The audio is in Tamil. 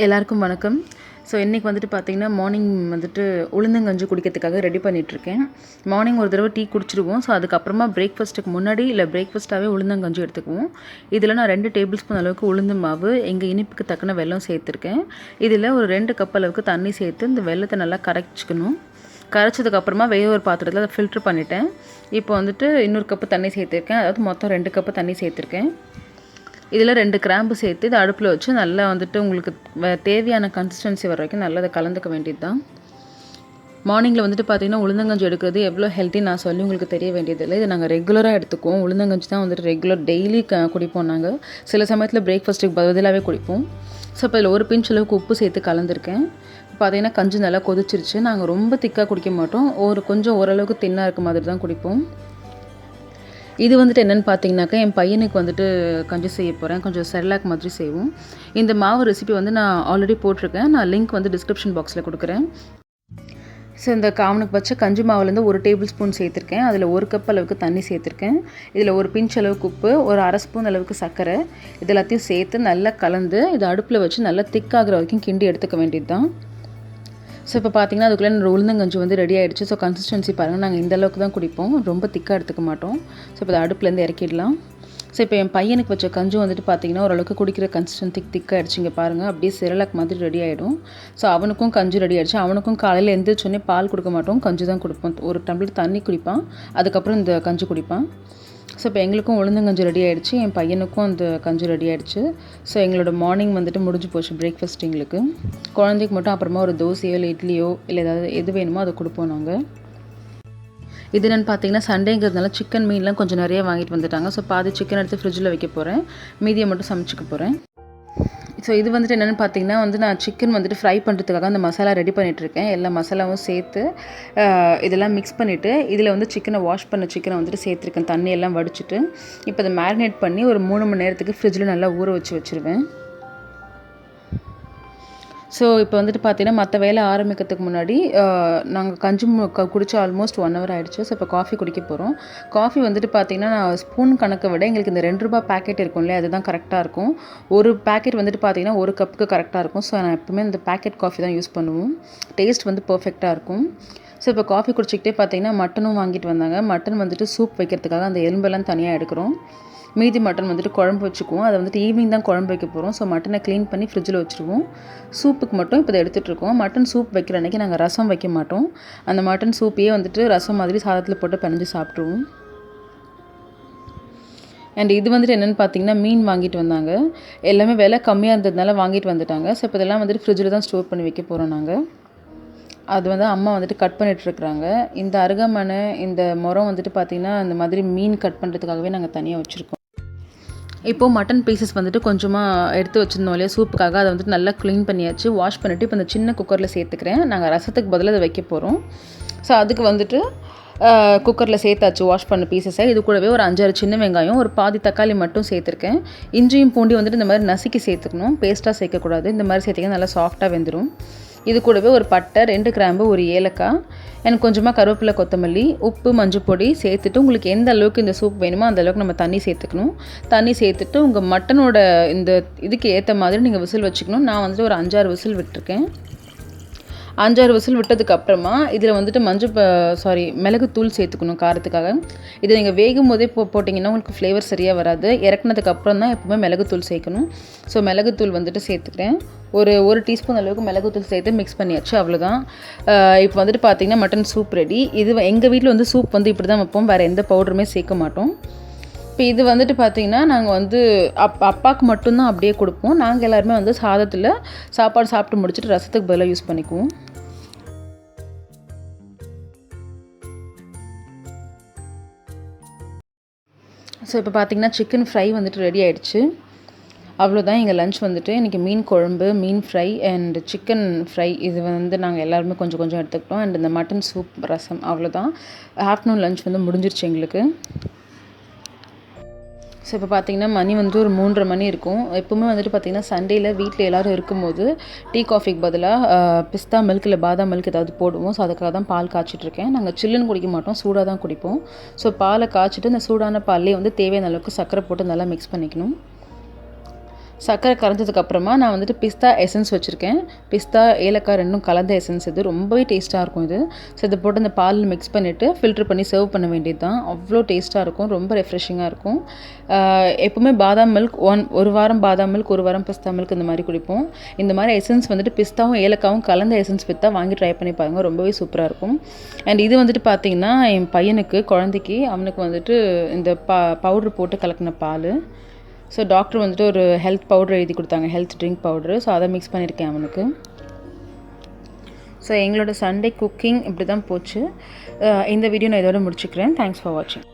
எல்லாருக்கும் வணக்கம். ஸோ இன்றைக்கி வந்துட்டு பார்த்திங்கன்னா மார்னிங் வந்துட்டு உளுந்தங்கஞ்சி குடிக்கிறதுக்காக ரெடி பண்ணிகிட்ருக்கேன். மார்னிங் ஒரு தடவை டீ குடிச்சிடுவோம். ஸோ அதுக்கப்புறமா பிரேக்ஃபாஸ்ட்டுக்கு முன்னாடி இல்லை பிரேக்ஃபாஸ்ட்டாகவே உளுந்தங்கஞ்சி எடுத்துக்குவோம். இதில் நான் 2 டேபிள் ஸ்பூன் அளவுக்கு உளுந்து மாவு, எங்கள் இனிப்புக்கு தக்கன வெல்லம் சேர்த்துருக்கேன். இதில் ஒரு 2 கப் அளவுக்கு தண்ணி சேர்த்து இந்த வெல்லத்தை நல்லா கரைச்சிக்கணும். கரைச்சதுக்கப்புறமா வேறு ஒரு பாத்திரத்தில் அதை ஃபில்ட்ரு பண்ணிவிட்டேன். இப்போ வந்துட்டு இன்னொரு கப்பு தண்ணி சேர்த்துருக்கேன். அதாவது மொத்தம் 2 கப்பு தண்ணி சேர்த்துருக்கேன். இதில் 2 கிராம்பு சேர்த்து இதை அடுப்பில் வச்சு நல்லா வந்துட்டு உங்களுக்கு தேவையான கன்சிஸ்டன்சி வர வரைக்கும் நல்லா அதை கலந்துக்க வேண்டியது தான். மார்னிங்கில் வந்துட்டு பார்த்திங்கன்னா உளுந்தங்கஞ்சி எடுக்கிறது எவ்வளோ ஹெல்த்தி நான் சொல்லி உங்களுக்கு தெரிய வேண்டியதில்லை. இதை நாங்கள் ரெகுலராக எடுத்துக்குவோம். உளுந்தங்கஞ்சி தான் வந்துட்டு ரெகுலர் டெய்லி குடிப்போம். நாங்கள் சில சமயத்தில் பிரேக்ஃபாஸ்ட்டுக்கு பதிலாகவே குடிப்போம். ஸோ இப்போ இதில் ஒரு பிஞ்ச் அளவுக்கு உப்பு சேர்த்து கலந்துருக்கேன். பார்த்திங்கன்னா கஞ்சி நல்லா கொதிச்சிருச்சு. நாங்கள் ரொம்ப திக்காக குடிக்க மாட்டோம், கொஞ்சம் ஓரளவுக்கு தின்னாக இருக்க மாதிரி தான் குடிப்போம். இது வந்துட்டு என்னென்னு பார்த்தீங்கன்னாக்கா, என் பையனுக்கு வந்துட்டு கஞ்சி செய்ய போகிறேன். கொஞ்சம் செர்லாக் மாதிரி செய்வோம். இந்த மாவு ரெசிபி வந்து நான் ஆல்ரெடி போட்டிருக்கேன். நான் லிங்க் வந்து டிஸ்கிரிப்ஷன் பாக்ஸில் கொடுக்குறேன். ஸோ இந்த அவனுக்கு வச்ச கஞ்சி மாவுலேருந்து 1 டேபிள் ஸ்பூன் சேர்த்துருக்கேன். அதில் 1 கப் அளவுக்கு தண்ணி சேர்த்துருக்கேன். இதில் ஒரு பிஞ்ச் அளவுக்கு உப்பு, ஒரு அரை ஸ்பூன் அளவுக்கு சர்க்கரை, இது எல்லாத்தையும் சேர்த்து நல்லா கலந்து இதை அடுப்பில் வச்சு நல்லா திக்காகிற வரைக்கும் கிண்டி எடுத்துக்க வேண்டியது தான். ஸோ இப்போ பார்த்திங்கன்னா அதுக்குள்ளே என்னோட உளுந்தங்கஞ்சி வந்து ரெடி ஆகிடுச்சு. ஸோ கன்சிஸ்டன்சி பாருங்கள், நாங்கள் இந்த அளவுக்கு தான் குடிப்போம், ரொம்ப திக்காக எடுத்துக்க மாட்டோம். ஸோ இப்போ அடுப்புலேருந்து இறக்கிடலாம். ஸோ இப்போ என் பையனுக்கு வச்ச கஞ்சி வந்துட்டு பார்த்திங்கன்னா ஓரளவுக்கு குடிக்கிற கன்சிஸ்டன்சி திக்காகிடுச்சு. இங்கே பாருங்கள், அப்படியே செரலாக் மாதிரி ரெடி ஆகிடும். ஸோ அவனுக்கும் கஞ்சி ரெடி ஆகிடுச்சு. அவனுக்கும் காலையில் எழுந்திரிச்சோடனே பால் கொடுக்க மாட்டோம், கஞ்சி தான் கொடுப்போம். ஒரு டம்ளர் தண்ணி குடிப்பான், அதுக்கப்புறம் இந்த கஞ்சி குடிப்பான். ஸோ இப்போ எங்களுக்கும் உளுந்தங்கஞ்சி ரெடி ஆகிடுச்சு, என் பையனுக்கும் அந்த கஞ்சி ரெடி ஆகிடுச்சு. ஸோ எங்களோட மார்னிங் வந்துட்டு முடிஞ்சு போச்சு பிரேக்ஃபாஸ்ட். எங்களுக்கு குழந்தைக்கு மட்டும் அப்புறமா ஒரு தோசையோ இல்லை இட்லியோ இல்லை ஏதாவது எது வேணுமோ அதை கொடுப்போம் நாங்கள். இது என்னென்னு பார்த்தீங்கன்னா சண்டேங்கிறதுனால சிக்கன் மீன்லாம் கொஞ்சம் நிறைய வாங்கிட்டு வந்துட்டாங்க. ஸோ பாதி சிக்கன் எடுத்து ஃப்ரிட்ஜில் வைக்க போகிறேன், மீதியை மட்டும் சமைச்சிக்க போகிறேன். ஸோ இது வந்துட்டு என்னென்னு பார்த்தீங்கன்னா நான் சிக்கன் வந்துட்டு ஃப்ரை பண்ணுறதுக்காக அந்த மசாலா ரெடி பண்ணிகிட்ருக்கேன். எல்லா மசாலாவும் சேர்த்து இதெல்லாம் மிக்ஸ் பண்ணிவிட்டு இதில் வந்து சிக்கனை வாஷ் பண்ண சிக்கனை வந்துட்டு சேர்த்துருக்கேன், தண்ணியெல்லாம் வடிச்சிட்டு. இப்போ அதை மேரினேட் பண்ணி ஒரு 3 மணி நேரத்துக்கு ஃப்ரிட்ஜில் நல்லா ஊற வச்சுருவேன். ஸோ இப்போ வந்துட்டு பார்த்தீங்கன்னா மற்ற வேலை ஆரம்பிக்கிறதுக்கு முன்னாடி நாங்கள் கஞ்சி குடிச்சு ஆல்மோஸ்ட் 1 ஹவர் ஆகிடுச்சு. ஸோ இப்போ காஃபி குடிக்க போகிறோம். காஃபி வந்துட்டு பார்த்திங்கன்னா நான் ஸ்பூன் கணக்கை விட எங்களுக்கு இந்த 2 ரூபா பேக்கெட் இருக்கும் இல்லையா, அதுதான் கரெக்டாக இருக்கும். ஒரு பேக்கெட் வந்துட்டு பார்த்திங்கன்னா 1 கப்புக்கு கரெக்டாக இருக்கும். ஸோ நான் எப்பவுமே இந்த பேக்கெட் காஃபி தான் யூஸ் பண்ணுவோம். டேஸ்ட் வந்து பர்ஃபெக்டாக இருக்கும். ஸோ இப்போ காஃபி குடிச்சிக்கிட்டே பார்த்திங்கன்னா மட்டனும் வாங்கிட்டு வந்தாங்க. மட்டன் வந்துட்டு சூப் வைக்கிறதுக்காக அந்த எலும்பெல்லாம் தனியாக எடுக்கிறோம். மீதி மட்டன் வந்துட்டு குழம்பு வச்சுக்குவோம். அதை வந்துட்டு ஈவினிங் தான் குழம்பு வைக்க போகிறோம். ஸோ மட்டனை க்ளீன் பண்ணி ஃப்ரிட்ஜில் வச்சுருவோம். சூப்புக்கு மட்டும் இப்போ இதை எடுத்துகிட்ருக்கோம். மட்டன் சூப் வைக்கிற அன்றைக்கி நாங்கள் ரசம் வைக்க மாட்டோம். அந்த மட்டன் சூப்பையே வந்துட்டு ரசம் மாதிரி சாதத்தில் போட்டு பிணைஞ்சு சாப்பிட்ருவோம். அண்ட் இது வந்துட்டு என்னென்னு பார்த்தீங்கன்னா மீன் வாங்கிட்டு வந்தாங்க. எல்லாமே விலை கம்மியாக இருந்ததுனால வாங்கிட்டு வந்துட்டாங்க. ஸோ இப்போ இதெல்லாம் வந்துட்டு ஃப்ரிட்ஜில் தான் ஸ்டோர் பண்ணி வைக்க போகிறோம் நாங்கள். அது வந்து அம்மா வந்துட்டு கட் பண்ணிகிட்ருக்குறாங்க. இந்த அருகமனை இந்த முறம் வந்துட்டு பார்த்திங்கன்னா இந்த மாதிரி மீன் கட் பண்ணுறதுக்காகவே நாங்கள் தனியாக வச்சுருக்கோம். இப்போது மட்டன் பீசஸ் வந்துட்டு கொஞ்சமாக எடுத்து வச்சுருந்தோம் இல்லையா சூப்புக்காக, அதை வந்துட்டு நல்லா க்ளீன் பண்ணியாச்சு, வாஷ் பண்ணிவிட்டு இப்போ இந்த சின்ன குக்கரில் சேர்த்துக்கிறேன். நாங்கள் ரசத்துக்கு பதிலாக அதை வைக்க போகிறோம். ஸோ அதுக்கு வந்துட்டு குக்கரில் சேர்த்தாச்சு வாஷ் பண்ண பீசஸை. இது கூடவே ஒரு 5-6 சின்ன வெங்காயம், ஒரு பாதி தக்காளி மட்டும் சேர்த்துருக்கேன். இஞ்சியும் பூண்டி வந்துட்டு இந்த மாதிரி நசுக்கி சேர்த்துக்கணும், பேஸ்ட்டாக சேர்க்கக்கூடாது. இந்த மாதிரி சேர்த்திங்கன்னா நல்லா சாஃப்டாக வெந்துடும். இது கூடவே ஒரு பட்டை, 2 கிராம்பு, ஒரு ஏலக்காய், எனக்கு கொஞ்சமாக கருவேப்பிலை, கொத்தமல்லி, உப்பு, மஞ்சள் பொடி சேர்த்துட்டு உங்களுக்கு எந்த அளவுக்கு இந்த சூப் வேணுமோ அந்த அளவுக்கு நம்ம தண்ணி சேர்த்துக்கணும். தண்ணி சேர்த்துட்டு உங்கள் மட்டனோட இந்த இதுக்கு ஏற்ற மாதிரி நீங்கள் விசில் வச்சுக்கணும். நான் வந்துட்டு ஒரு 5-6 விசில் விட்டுருக்கேன். 5-6 விசில் விட்டதுக்கப்புறமா இதில் வந்துட்டு மிளகுத்தூள் சேர்த்துக்கணும் காரத்துக்காக. இதை நீங்கள் வேகும் போதே போட்டிங்கன்னா உங்களுக்கு ஃப்ளேவர் சரியாக வராது. இறக்குனதுக்கப்புறம் தான் எப்போவுமே மிளகுத்தூள் சேர்க்கணும். ஸோ மிளகுத்தூள் வந்துட்டு சேர்த்துக்கிறேன். ஒரு டீஸ்பூன் அளவுக்கு மிளகுத்தூள் சேர்த்து மிக்ஸ் பண்ணியாச்சு, அவ்வளோதான். இப்போ வந்துட்டு பார்த்திங்கன்னா மட்டன் சூப் ரெடி. இது எங்கள் வீட்டில் வந்து சூப் வந்து இப்படி தான் வைப்போம், வேறு எந்த பவுடருமே சேர்க்க மாட்டோம். இப்போ இது வந்துட்டு பார்த்திங்கன்னா நாங்கள் வந்து அப்பாவுக்கு மட்டும்தான் அப்படியே கொடுப்போம். நாங்கள் எல்லாருமே வந்து சாதத்தில் சாப்பாடு சாப்பிட்டு முடிச்சுட்டு ரசத்துக்கு பதிலாக யூஸ் பண்ணிக்குவோம். ஸோ இப்போ பார்த்திங்கன்னா சிக்கன் ஃப்ரை வந்துட்டு ரெடி ஆகிடுச்சு. அவ்வளோதான் எங்கள் லன்ச் வந்துட்டு. இன்றைக்கி மீன் குழம்பு, மீன் ஃப்ரை அண்ட் சிக்கன் ஃப்ரை இது வந்து நாங்கள் எல்லாருமே கொஞ்சம் கொஞ்சம் எடுத்துக்கிட்டோம். அண்ட் இந்த மட்டன் சூப், ரசம், அவ்வளோதான். ஆஃப்டர்நூன் லன்ச் வந்து முடிஞ்சிருச்சு எங்களுக்கு. ஸோ இப்போ பார்த்திங்கன்னா மணி வந்து ஒரு 3:30 மணி இருக்கும். எப்போவுமே வந்துட்டு பார்த்திங்கன்னா சண்டேயில் வீட்டில் எல்லோரும் இருக்கும்போது டீ காஃபிக்கு பதிலாக பிஸ்தா மில்க் இல்லை பாதாம் மில்க் ஏதாவது போடுவோம். ஸோ அதுக்காக தான் பால் காய்ச்சிட்ருக்கேன். நாங்கள் சில்லுன்னு குடிக்க மாட்டோம், சூடாக தான் குடிப்போம். ஸோ பாலை காய்ச்சிட்டு இந்த சூடான பால்லேயே வந்து தேவையான அளவுக்கு சர்க்கரை போட்டு நல்லா மிக்ஸ் பண்ணிக்கணும். சர்க்கரை கரைஞ்சதுக்கப்புறமா நான் வந்துட்டு பிஸ்தா எசன்ஸ் வச்சுருக்கேன். பிஸ்தா ஏலக்காய் ரெண்டும் கலந்த எசன்ஸ் இது. ரொம்பவே டேஸ்ட்டாக இருக்கும் இது. ஸோ இதை போட்டு அந்த பாலில் மிக்ஸ் பண்ணிவிட்டு ஃபில்ட்ரு பண்ணி சர்வ் பண்ண வேண்டியது தான். அவ்வளோ டேஸ்ட்டாக இருக்கும். ரொம்ப ரெஃப்ரெஷிங்காக இருக்கும். எப்போவுமே பாதாம் மில்க் ஒரு வாரம் பாதாம் மில்க், ஒரு வாரம் பிஸ்தா மில்க் இந்த மாதிரி குடிப்போம். இந்த மாதிரி எசன்ஸ் வந்துட்டு பிஸ்தாவும் ஏலக்காவும் கலந்த எசன்ஸ் விற்றா வாங்கி ட்ரை பண்ணி பாருங்கள். ரொம்பவே சூப்பராக இருக்கும். அண்ட் இது வந்துட்டு பார்த்திங்கன்னா என் பையனுக்கு குழந்தைக்கு அவனுக்கு வந்துட்டு இந்த பவுட்ரு போட்டு கலக்கின பால். ஸோ டாக்டர் வந்துட்டு ஒரு ஹெல்த் பவுடர் எழுதி கொடுத்தாங்க, ஹெல்த் ட்ரிங்க் பவுட்ரு. ஸோ அதை மிக்ஸ் பண்ணியிருக்கேன் அவனுக்கு. ஸோ எங்களோட சண்டே குக்கிங் இப்படி தான் போச்சு. இந்த வீடியோ நான் இதோட முடிச்சுக்கிறேன். தேங்க்ஸ் ஃபார் வாட்சிங்.